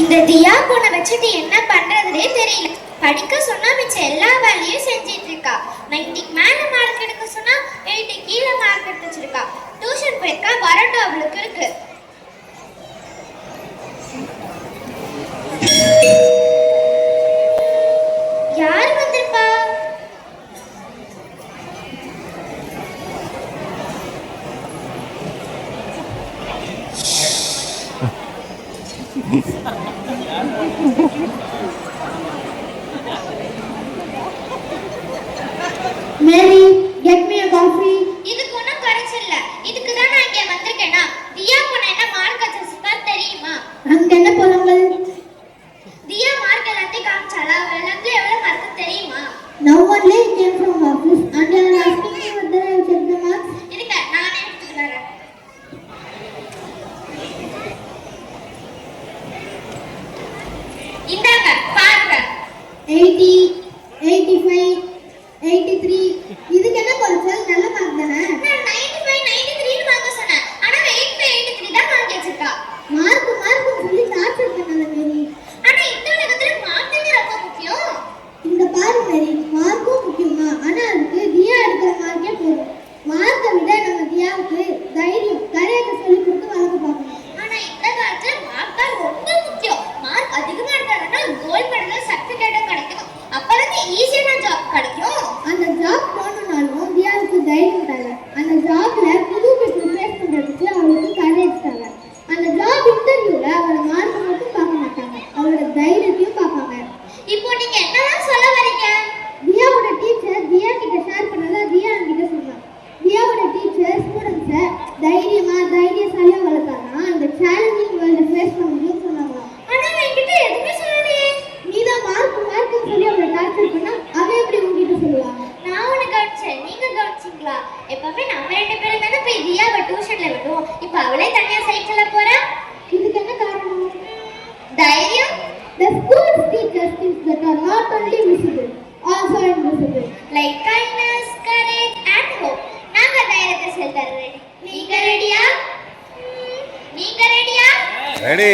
இந்த தியா பொண்ணை வச்சுட்டு என்ன பண்றதுனே தெரியல. படிக்க சொன்னா மிச்ச எல்லா வேலையும் செஞ்சிட்டு இருக்கா. 90க்கு மேல மார்க் எடுக்க சொன்னா 80 கீழே மார்க் எடுத்து வச்சிருக்கா. டியூஷன் போயிருக்கா, வரட்டும் அவளுக்கு இருக்கு. யார் வந்திருப்பா? Mary, get me a coffee. இதுக்கு ஒன்றும் குறைச்சில்ல. இதுக்கு தான் நான் இங்கே வந்திருக்கேனா. தியா பொண்ணு என்ன மார்க் வச்சிருக்கா தெரியுமா? அங்க என்ன போறாங்கள்? தியா மார்க் எல்லாத்தையும் காமிச்சாலா? அவளுக்கு எவ்வளவு மார்க் தெரியுமா? Now only I came from office and I am asking you whether I have checked the marks. இருக்க, நானே எடுத்துட்டு வரேன். இந்தாங்க பாருங்க. 80, 85, 83. இதுக்கு என்ன குறைச்சல்? நல்ல மார்க் தானே? நான் 95, 93 வாங்க சொன்னேன். ஆனா 85, 83 தான் வாங்கி வச்சிருக்கா. மார்க் சொல்லி டார்ச்சர் பண்ணாத மேரி. ஆனா இந்த உலகத்துல மார்க் தானே ரொம்ப முக்கியம். இந்த பாரு மேரி, மார்க்கும் முக்கியமா? ஆனா அதுக்கு தியா எடுக்கிற மார்க்கே போதும். மார்க்கை விட நம்ம தியாவுக்கு தைரியம், கரெக்டா சொல்லி கொடுத்து வளர்க்க பார்க்கணும். ஆனா இந்த காலத்துல மார்க் தான் ரொம்ப முக்கியம். மார்க் அதிகமா எடுத்தாங்கன்னா கோல்ட் மெடல், சர்டிபிகேட்டும் கிடைக்கும். அப்பதான் ஈஸியான ஜாப் கிடைக்கும். அந்த ஜாப் போகணும்னாலும் தியாவுக்கு தைரியம் தேவை. அந்த ஜாப்ல புது பீப்புள் ஃபேஸ் பண்றதுக்கு அவளுக்கு கரேஜ் தேவை. அந்த ஜாப் இன்டர்வியூல அவளோட மார்க் மட்டும் பார்க்க மாட்டாங்க, அவளோட தைரியத்தையும் பார்ப்பாங்க. இப்போ நீங்க என்னதான் சொல்ல வரீங்க? தியாவோட டீச்சர் தியா கிட்ட ஷேர் பண்ணதை தியா என்கிட்ட சொன்னான். தியாவோட டீச்சர் ஸ்டூடெண்ட்ஸை தைரியசாலியா வளர்த்தாங்கன்னா இந்த சேலஞ்சிங் வேர்ல்ட ஃபேஸ் பண்ண முடியும்னு சொன்னாங்களாம். ஆனா என்கிட்ட எதுவுமே சொல்லலையே. நீதான் மார்க்குன்னு சொல்லி அவளை டார்ச்சர் பண்ணா அவ எப்படி உங்ககிட்ட சொல்லுவா? நான் உன்னை கவனிச்சேன், நீங்க கவனிச்சிங்களா? எப்பவுமே நம்ம 2 பேரும் தானே போய் தியாவை டியூஷன்ல விடுவோம். இப்போ அவளே தனியா சைக்கிள்ல போறா. இதுக்கு என்ன காரணம்? தைரியம். The school's teachers things that are not only visible, also invisible. Like kindness, courage and hope. நாங்க தைரியத்தை செலுத்த ரெடி. நீங்க ரெடியா? ரெடி.